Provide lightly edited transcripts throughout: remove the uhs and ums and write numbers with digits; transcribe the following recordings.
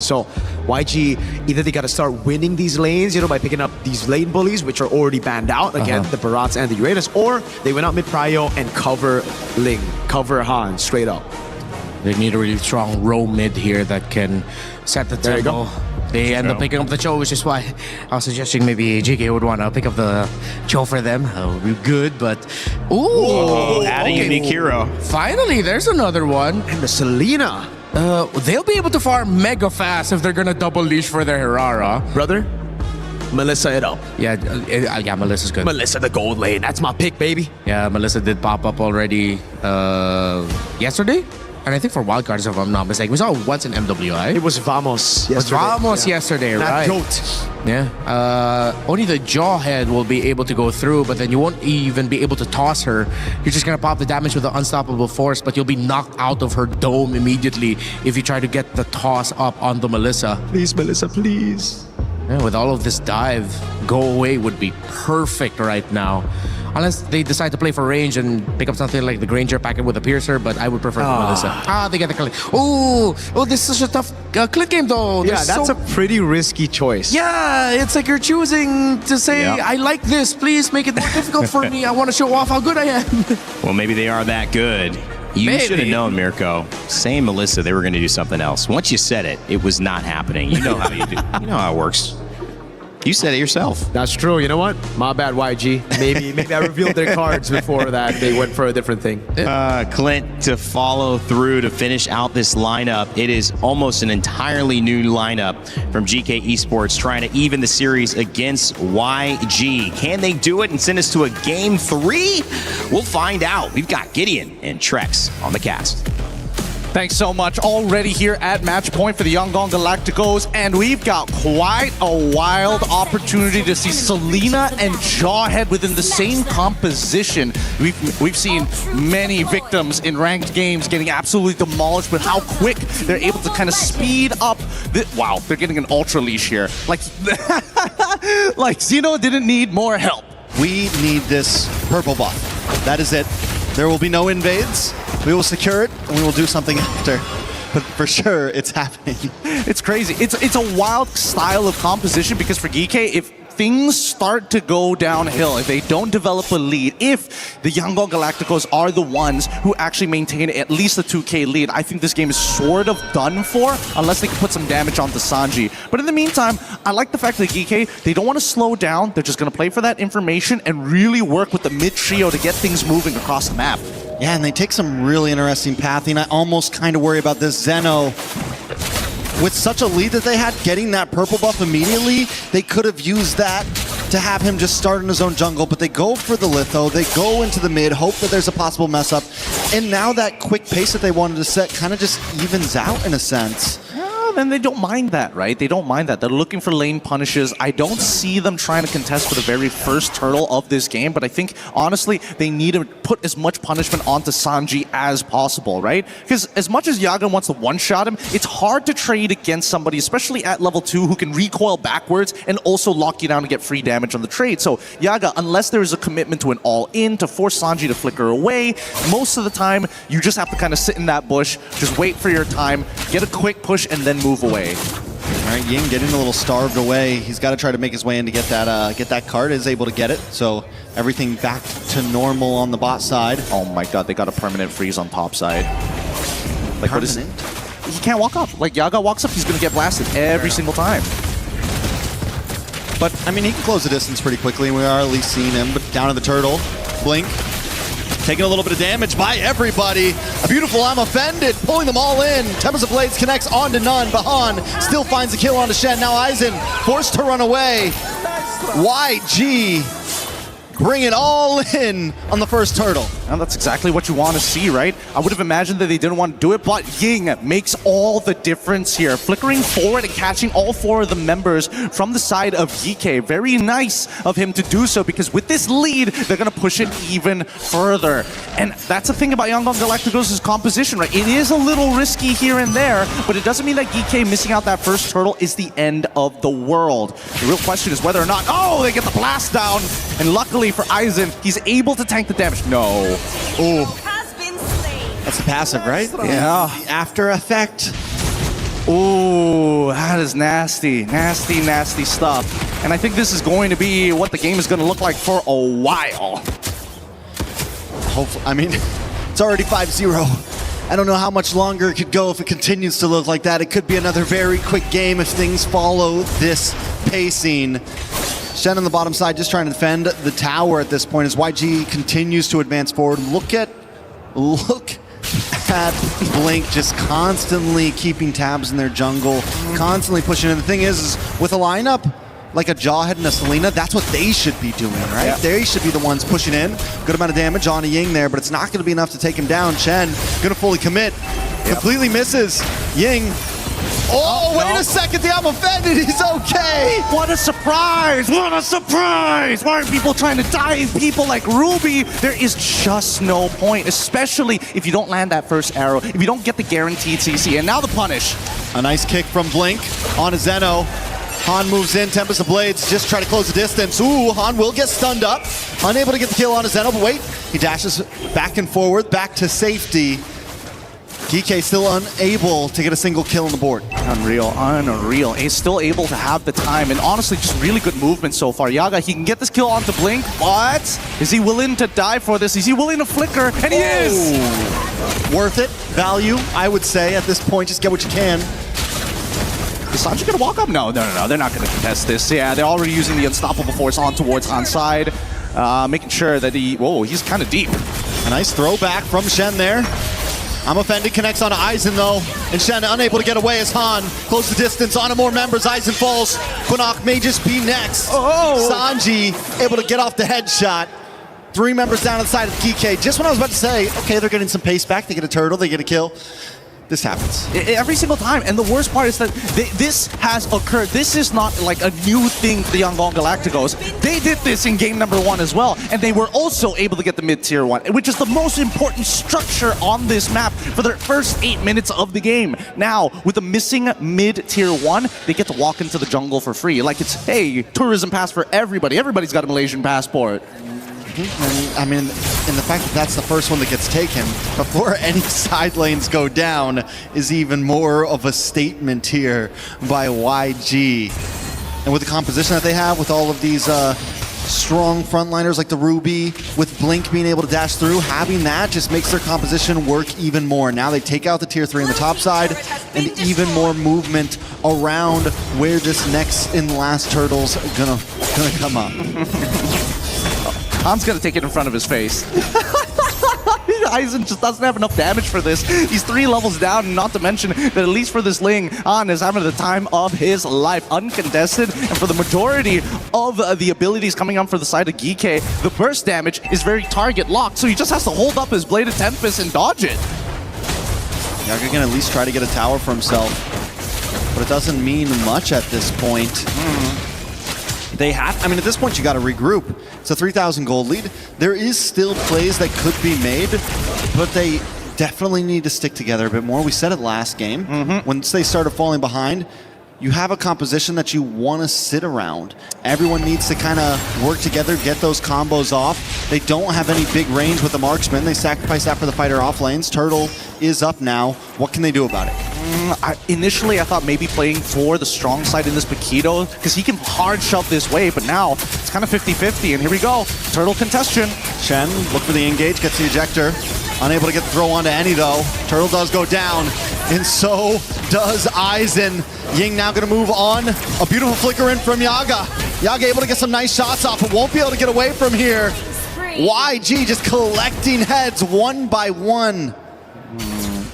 So YG, either they got to start winning these lanes, you know, by picking up these lane bullies, which are already banned out, again, the Barats and the Uranus, or they went out mid-prio and cover Ling, cover Han straight up. They need a really strong row mid here that can set the tempo. They end up picking up the Cho, which is why I was suggesting maybe Geekay would want to pick up the Cho for them. That would be good, but... Ooh! Adding unique hero. Finally, there's another one. And the Selena. They'll be able to farm mega fast if they're gonna double leash for their Hirara. Brother, Melissa it up. Yeah, Melissa's good. Melissa the gold lane, that's my pick, baby. Yeah, Melissa did pop up already yesterday. And I think for wildcards, if I'm not mistaken, we saw it once in MWI. It was Vamos yesterday. Yesterday, that right? Goat. Yeah. Only the Jawhead will be able to go through, but then you won't even be able to toss her. You're just gonna pop the damage with the unstoppable force, but you'll be knocked out of her dome immediately if you try to get the toss up on the Melissa. Please, Melissa, please. Yeah, with all of this dive, go away would be perfect right now. Unless they decide to play for range and pick up something like the Granger packet with a Piercer, but I would prefer the Melissa. They get the click. Oh, this is such a tough click game though. Yeah, that's a pretty risky choice. Yeah, it's like you're choosing to say, I like this, please make it more difficult for me. I want to show off how good I am. Well, maybe they are that good. You should have known, Mirko. Saying Melissa, they were going to do something else. Once you said it, it was not happening. You know how you do. You know how it works. You said it yourself. That's true. You know what? My bad, YG. Maybe I revealed their cards before that. They went for a different thing. Clint, to follow through to finish out this lineup, it is almost an entirely new lineup from Geekay Esports trying to even the series against YG. Can they do it and send us to a game 3? We'll find out. We've got Gideon and Trex on the cast. Thanks so much. Already here at match point for the Yangon Galacticos, and we've got quite a wild opportunity to see Selena and Jawhead within the same composition. We've seen many victims in ranked games getting absolutely demolished, but how quick they're able to kind of speed up. Wow, they're getting an ultra leash here. Like Xeno didn't need more help. We need this purple buff. That is it. There will be no invades. We will secure it, and we will do something after. But for sure, it's happening. It's crazy. It's a wild style of composition because for Geekay, if things start to go downhill, if they don't develop a lead, if the Yangon Galacticos are the ones who actually maintain at least a 2K lead, I think this game is sort of done for, unless they can put some damage onto Sanji. But in the meantime, I like the fact that Geekay, they don't want to slow down. They're just going to play for that information and really work with the mid-trio to get things moving across the map. Yeah, and they take some really interesting pathing. I almost kind of worry about this Zeno. With such a lead that they had, getting that purple buff immediately, they could have used that to have him just start in his own jungle, but they go for the litho, they go into the mid, hope that there's a possible mess up, and now that quick pace that they wanted to set kind of just evens out in a sense. Then they don't mind that, right? They don't mind that. They're looking for lane punishes. I don't see them trying to contest for the very first turtle of this game, but I think, honestly, they need to put as much punishment onto Sanji as possible, right? Because as much as Yaga wants to one-shot him, it's hard to trade against somebody, especially at level 2, who can recoil backwards and also lock you down to get free damage on the trade. So Yaga, unless there is a commitment to an all-in to force Sanji to flicker away, most of the time, you just have to kind of sit in that bush, just wait for your time, get a quick push, and then move away. All right, Ying getting a little starved away. He's got to try to make his way in to get that card. Is able to get it, so everything back to normal on the bot side. Oh my god, they got a permanent freeze on top side. Like, what is it? He can't walk up. Like, Yaga walks up, he's going to get blasted every single time. But, I mean, he can close the distance pretty quickly, and we are at least seeing him. But down to the turtle. Blink. Taking a little bit of damage by everybody. A beautiful I'm offended, pulling them all in. Tempest of Blades connects onto none. Bahan still finds a kill onto Shen. Now Aizen forced to run away. YG bring it all in on the first turtle. And that's exactly what you want to see, right? I would have imagined that they didn't want to do it, but Ying makes all the difference here. Flickering forward and catching all 4 of the members from the side of Geekay. Very nice of him to do so, because with this lead, they're going to push it even further. And that's the thing about Yangon Galacticos' composition, right? It is a little risky here and there, but it doesn't mean that Geekay missing out that first turtle is the end of the world. The real question is whether or not, they get the blast down, and luckily for Aizen, he's able to tank the damage. No. Oh. That's the passive, right? Yeah. The after effect. Ooh, that is nasty. Nasty, nasty stuff. And I think this is going to be what the game is going to look like for a while. Hopefully, I mean, it's already 5-0. I don't know how much longer it could go if it continues to look like that. It could be another very quick game if things follow this pacing. Shen on the bottom side just trying to defend the tower at this point as YG continues to advance forward. Look at Blink just constantly keeping tabs in their jungle, constantly pushing in. The thing is with a lineup like a Jawhead and a Selena, that's what they should be doing, right? Yeah. They should be the ones pushing in. Good amount of damage on a Ying there, but it's not going to be enough to take him down. Chen going to fully commit. Completely misses. Ying. Oh, wait a second. I'm offended. He's okay. What a surprise! What a surprise! Why are people trying to dive people like Ruby? There is just no point, especially if you don't land that first arrow, if you don't get the guaranteed CC. And now the punish. A nice kick from Blink on a Zeno. Han moves in, Tempest of Blades, just try to close the distance. Ooh, Han will get stunned up. Unable to get the kill on a Zeno, but wait. He dashes back and forward, back to safety. Geekay still unable to get a single kill on the board. Unreal, unreal. He's still able to have the time, and honestly, just really good movement so far. Yaga, he can get this kill onto Blink, but is he willing to die for this? Is he willing to flicker? And he is! Worth it, value, I would say, at this point. Just get what you can. Is Sanji gonna walk up? No, they're not gonna contest this. Yeah, they're already using the unstoppable force on towards Han's side, making sure that he's kind of deep. A nice throwback from Shen there. I'm offended, connects on Aizen though, and Shen unable to get away as Han close the distance onto more members. Aizen falls. Quinnock may just be next. Oh! Sanji able to get off the headshot. 3 members down on the side of Geekay. Just when I was about to say, okay, they're getting some pace back. They get a turtle, they get a kill. This happens. Every single time. And the worst part is that this has occurred. This is not like a new thing for the Yangon Galacticos. They did this in game number 1 as well. And they were also able to get the mid-tier 1, which is the most important structure on this map for the first 8 minutes of the game. Now, with the missing mid-tier 1, they get to walk into the jungle for free. Like it's, hey, tourism pass for everybody. Everybody's got a Malaysian passport. And I mean, and the fact that that's the first one that gets taken before any side lanes go down is even more of a statement here by YG. And with the composition that they have, with all of these strong frontliners like the Ruby, with Blink being able to dash through, having that just makes their composition work even more. Now they take out the tier 3 on the top side, and even more movement around where this next and last turtle's gonna come up. Han's gonna take it in front of his face. Aizen just doesn't have enough damage for this. He's 3 levels down, and not to mention that at least for this Ling, Han is having the time of his life, uncontested. And for the majority of the abilities coming up for the side of Geekay, the burst damage is very target locked, so he just has to hold up his Bladed Tempest and dodge it. Yaga can at least try to get a tower for himself, but it doesn't mean much at this point. They have, I mean, at this point, you got to regroup. It's a 3,000 gold lead. There is still plays that could be made, but they definitely need to stick together a bit more. We said it last game. Once they started falling behind, you have a composition that you want to sit around. Everyone needs to kind of work together, get those combos off. They don't have any big range with the marksman. They sacrifice that for the fighter off lanes. Turtle is up now. What can they do about it? Initially, I thought maybe playing for the strong side in this Paquito, because he can hard shove this way, but now it's kind of 50-50, and here we go. Turtle contestation. Shen, look for the engage, gets the ejector. Unable to get the throw onto any though. Turtle does go down, and so does Aizen. Ying now gonna move on. A beautiful flicker in from Yaga. Yaga able to get some nice shots off, but won't be able to get away from here. YG just collecting heads one by one.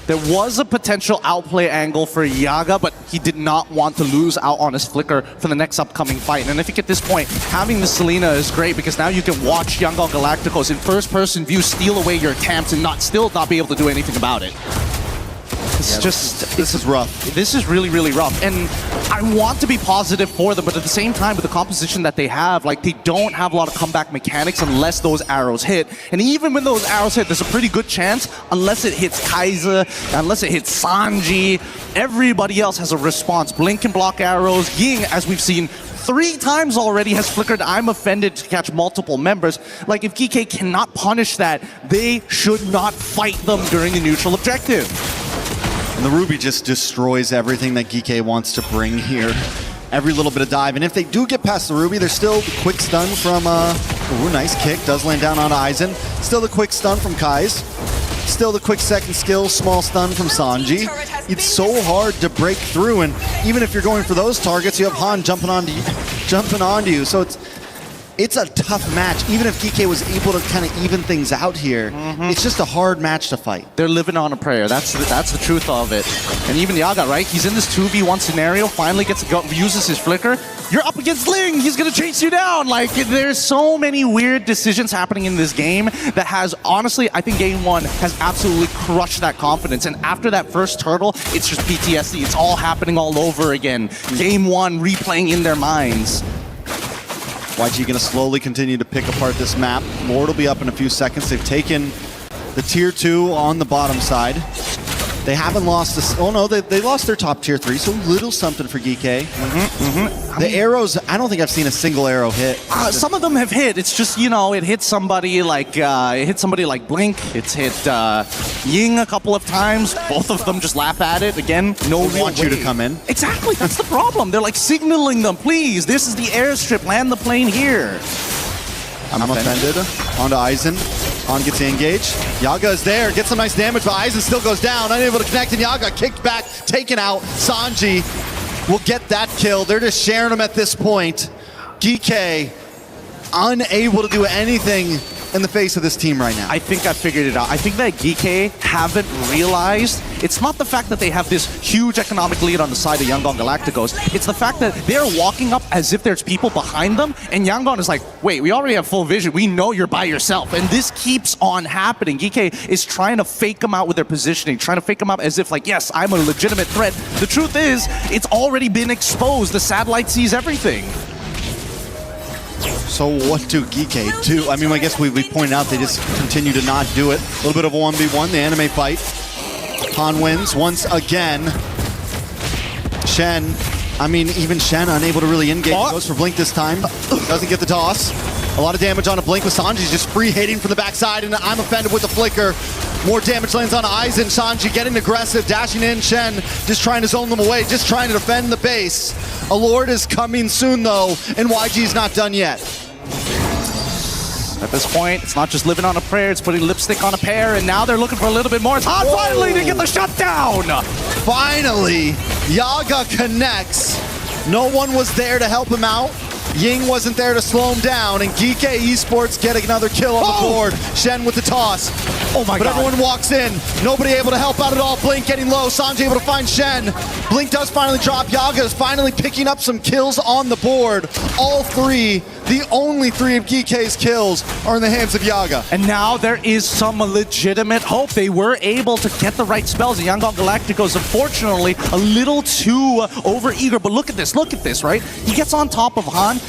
There was a potential outplay angle for Yaga, but he did not want to lose out on his flicker for the next upcoming fight. And I think at this point, having the Selena is great because now you can watch Yangon Galacticos in first-person view steal away your attempts and still not be able to do anything about it. This is rough. This is really, really rough. And I want to be positive for them, but at the same time, with the composition that they have, like, they don't have a lot of comeback mechanics unless those arrows hit. And even when those arrows hit, there's a pretty good chance, unless it hits Kaiser, unless it hits Sanji, everybody else has a response. Blink can block arrows. Ying, as we've seen 3 times already, has flickered I'm offended to catch multiple members. Like, if Geekay cannot punish that, they should not fight them during the neutral objective. And the Ruby just destroys everything that Geekay wants to bring here. Every little bit of dive. And if they do get past the Ruby, there's still the quick stun from, ooh, nice kick. Does land down onto Aizen. Still the quick stun from Kai's. Still the quick second skill, small stun from Sanji. It's so hard to break through, and even if you're going for those targets, you have Han jumping onto you. So it's a tough match. Even if Geekay was able to kind of even things out here, it's just a hard match to fight. They're living on a prayer. That's the truth of it. And even Yaga, right? He's in this 2v1 scenario, finally gets to go, uses his flicker. You're up against Ling. He's going to chase you down. Like, there's so many weird decisions happening in this game that has, honestly, I think Game 1 has absolutely crushed that confidence. And after that first turtle, it's just PTSD. It's all happening all over again. Game 1 replaying in their minds. YG going to slowly continue to pick apart this map. Lord will be up in a few seconds. They've taken the tier 2 on the bottom side. They haven't lost this. Oh no, they lost their top tier 3, so little something for Geekay. The arrows, I don't think I've seen a single arrow hit. Some of them have hit. It's just, you know, it hit somebody like Blink. It's hit Ying a couple of times. Both of them just laugh at it. Again, no They want you to come in. Exactly, that's the problem. They're like signaling them, please, this is the airstrip, land the plane here. I'm offended. Onto Aizen. On gets engaged. Yaga is there, gets some nice damage, but Aizen still goes down, unable to connect, and Yaga kicked back, taken out. Sanji will get that kill. They're just sharing him at this point. Geekay unable to do anything in the face of this team right now. I think I figured it out. I think that Geekay haven't realized it's not the fact that they have this huge economic lead on the side of Yangon Galacticos. It's the fact that they're walking up as if there's people behind them, and Yangon is like, wait, we already have full vision. We know you're by yourself. And this keeps on happening. Geekay is trying to fake them out with their positioning, trying to fake them out as if like, yes, I'm a legitimate threat. The truth is, it's already been exposed. The satellite sees everything. So what do Geekay do? I mean, I guess we pointed out they just continue to not do it. A little bit of a 1v1, the anime fight. Han wins once again. Shen, I mean, even Shen unable to really engage. Goes for Blink this time. Doesn't get the toss. A lot of damage on a Blink with Sanji just free hitting from the backside, and I'm offended with the flicker. More damage lands on Aizen. Sanji getting aggressive, dashing in. Shen just trying to zone them away, just trying to defend the base. A Lord is coming soon though, and YG's not done yet. At this point, it's not just living on a prayer, it's putting lipstick on a pear, and now they're looking for a little bit more. It's hot finally to get the shutdown! Finally, Yaga connects. No one was there to help him out. Ying wasn't there to slow him down, and Geekay Esports get another kill on the board. Shen with the toss. Oh my God. But everyone walks in. Nobody able to help out at all. Blink getting low. Sanji able to find Shen. Blink does finally drop. Yaga is finally picking up some kills on the board. All three, the only three of Geekay's kills are in the hands of Yaga. And now there is some legitimate hope. They were able to get the right spells. And Yangon Galacticos, unfortunately, a little too over-eager. But look at this, right? He gets on top of Han,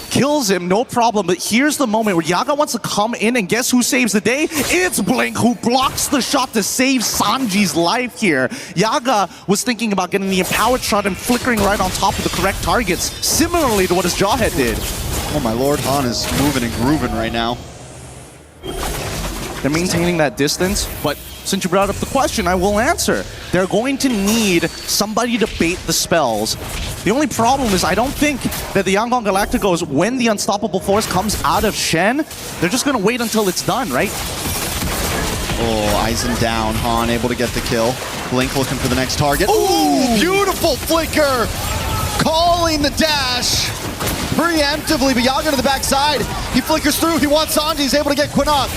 kills him, no problem. But here's the moment where Yaga wants to come in, and guess who saves the day? It's Blink, who blocks the shot to save Sanji's life here. Yaga was thinking about getting the empowered shot and flickering right on top of the correct targets, similarly to what his Jawhead did. Oh my lord, Han is moving and grooving right now. They're maintaining that distance, but since you brought up the question, I will answer. They're going to need somebody to bait the spells. The only problem is I don't think that the Yangon Galacticos, when the Unstoppable Force comes out of Shen, they're just going to wait until it's done, right? Oh, Aizen down. Han able to get the kill. Blink looking for the next target. Ooh, beautiful flicker! Calling the dash preemptively, but Yaga to the backside. He flickers through. He wants Sanji. He's able to get Quinn up.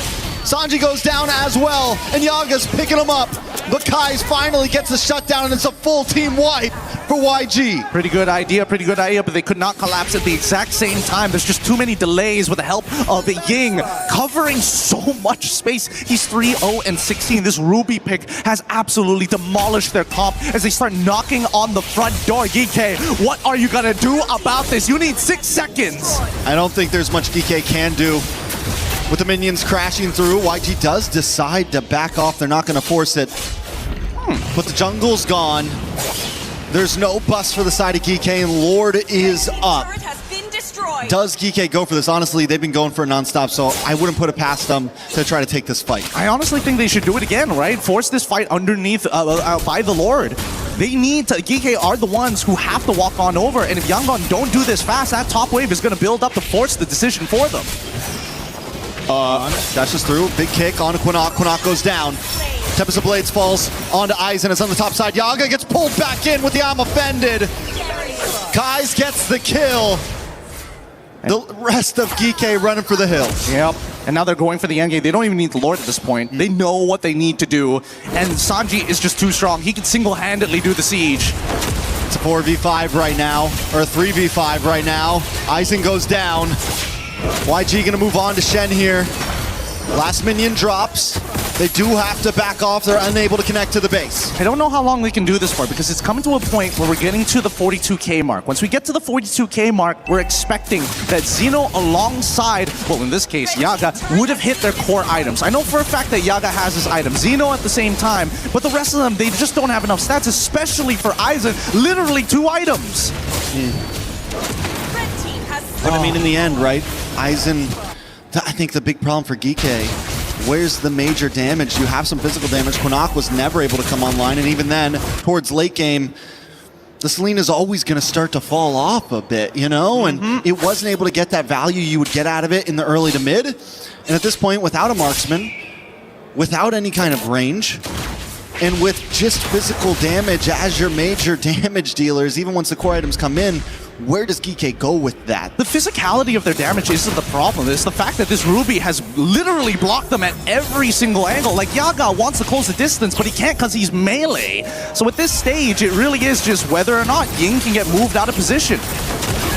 Sanji goes down as well, and Yaga's picking him up. But Kai's finally gets the shutdown, and it's a full team wipe for YG. Pretty good idea, but they could not collapse at the exact same time. There's just too many delays with the help of Ying, covering so much space. He's 3-0-16. This Ruby pick has absolutely demolished their comp as they start knocking on the front door. Geekay, what are you gonna do about this? You need 6 seconds. I don't think there's much Geekay can do. With the minions crashing through, YG does decide to back off. They're not going to force it. But the jungle's gone. There's no bust for the side of Geekay, and Lord is up. Does Geekay go for this? Honestly, they've been going for it nonstop, so I wouldn't put it past them to try to take this fight. I honestly think they should do it again, right? Force this fight underneath by the Lord. They need to, Geekay are the ones who have to walk on over, and if Yangon don't do this fast, that top wave is going to build up to force the decision for them. Dashes through, big kick on Quinnock. Quinnock goes down. Tempest of Blades falls onto Eisen. It's on the top side. Yaga gets pulled back in with the I'm offended. Kais gets the kill. The rest of Geekay running for the hills. Yep. And now they're going for the endgame. They don't even need the Lord at this point. They know what they need to do. And Sanji is just too strong. He can single-handedly do the siege. It's a 4v5 right now, or a 3v5 right now. Eisen goes down. YG gonna move on to Shen here. Last minion drops. They do have to back off. They're unable to connect to the base. I don't know how long they can do this for because it's coming to a point where we're getting to the 42k mark. Once we get to the 42k mark, we're expecting that Xeno alongside, well in this case, Yaga, would have hit their core items. I know for a fact that Yaga has his item, Xeno at the same time, but the rest of them, they just don't have enough stats, especially for Eisen, literally 2 items. But I mean, in the end, right, Eisen, I think the big problem for Geekay, where's the major damage? You have some physical damage. Quinnock was never able to come online, and even then, towards late game, the Selene is always going to start to fall off a bit, you know? And it wasn't able to get that value you would get out of it in the early to mid. And at this point, without a marksman, without any kind of range, and with just physical damage as your major damage dealers, even once the core items come in, where does Geekay go with that? The physicality of their damage isn't the problem. It's the fact that this Ruby has literally blocked them at every single angle. Like, Yaga wants to close the distance, but he can't because he's melee. So at this stage, it really is just whether or not Ying can get moved out of position.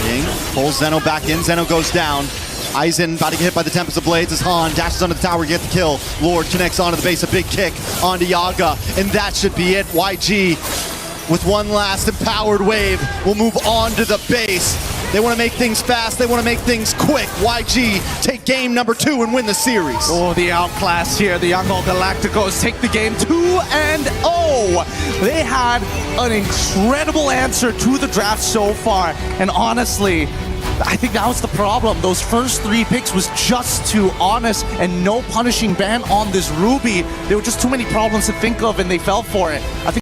Ying pulls Zeno back in. Zeno goes down. Eisen about to get hit by the Tempest of Blades as Han dashes onto the tower to get the kill. Lord connects onto the base, a big kick onto Yaga, and that should be it. YG, with one last empowered wave, will move on to the base. They want to make things fast. They want to make things quick. YG take game number 2 and win the series. Oh, the outclass here. The Yangon Galacticos take the game 2-0. They had an incredible answer to the draft so far. And honestly, I think that was the problem. Those first 3 picks was just too honest and no punishing ban on this Ruby. There were just too many problems to think of and they fell for it. I think